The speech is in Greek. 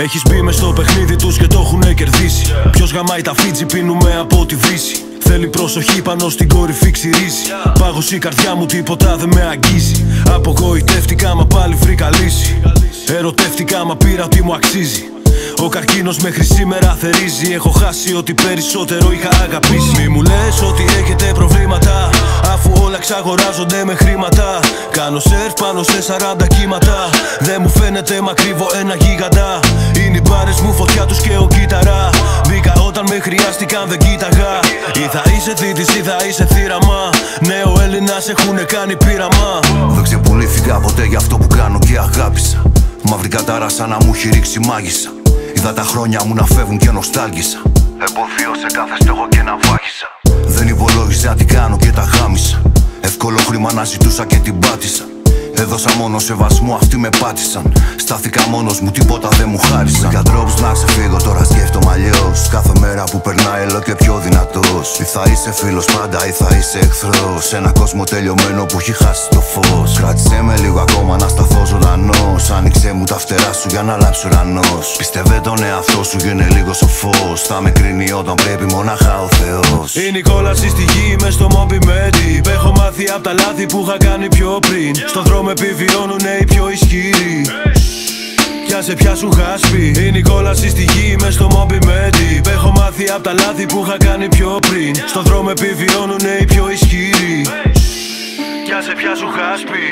Έχεις μπει μες στο παιχνίδι τους και το έχουνε κερδίσει. Ποιος γαμάει τα φίτζι, πίνουμε από τη Δύση. Θέλει προσοχή, πάνω στην κορυφή ξυρίζει. Πάγωσε η καρδιά μου, τίποτα δεν με αγγίζει. Απογοητεύτηκα, μα πάλι βρήκα λύση. Ερωτεύτηκα, μα πήρα τι μου αξίζει. Ο καρκίνος μέχρι σήμερα θερίζει. Έχω χάσει ό,τι περισσότερο είχα αγαπήσει. Μη μου λες ότι έχετε προβλήματα, αφού όλα εξαγοράζονται με χρήματα. Κάνω σερφ πάνω σε 40 κύματα. Δεν μου φαίνεται μακρύβο ένα γίγαντα. Είναι οι μπάρες μου, φωτιά τους και ο κύτταρα. Μπήκα όταν με χρειάστηκαν, δεν κοίταγα. Ή θα είσαι θήτης ή θα είσαι θύραμα. Νέο Έλληνας έχουνε κάνει πείραμα. Δεν ξεπουλήθηκα ποτέ για αυτό που κάνω και αγάπησα. Μαύρη κατάρα σαν να μου έχει ρίξει μάγισσα. Είδα τα χρόνια μου να φεύγουν και νοστάλγησα. Εμποδίο σε κάθε στόχο και να βάχισα. Δεν υπολόγιζα τι κάνω και τα γάμισα. Εύκολο χρήμα να ζητούσα και την πάτησα. Έδωσα μόνο σεβασμό, αυτοί με πάτησαν. Στάθηκα μόνος μου, τίποτα δεν μου χάρισαν. Βρήκα τρόπους να ξεφύγω, τώρα σκέφτομαι αλλιώς. Κάθε μέρα που περνάει όλο και πιο δυνατός. Ή θα είσαι φίλος πάντα ή θα είσαι εχθρός. Σε ένα κόσμο τελειωμένο που έχει χάσει το φως. Κράτησέ με λίγο ακόμα να σταθώ ζωντανός. Άνοιξέ μου τα φτερά σου για να αλλάξει ουρανός. Πίστευε τον εαυτό σου, γίνε λίγο σοφός. Θα με κρίνει όταν πρέπει μονάχα ο Θεός. Είναι η κόλαση στη γη μες στο Μομπιμέτι. Έχω μάθει απ' τα λάθη που είχα κάνει πιο πριν. Στον δρόμο επιβιώνουνε οι πιο ισχυροί. Πιάσε πια σου χάσπι. Είναι η κόλαση στη γη μες στο Μομπιμέτι. Έχω μάθει απ' τα λάθη που είχα κάνει πιο πριν. Στον δρόμο επιβιώνουνε οι πιο ισχυροί. Πιάσε πια σου χάσπι.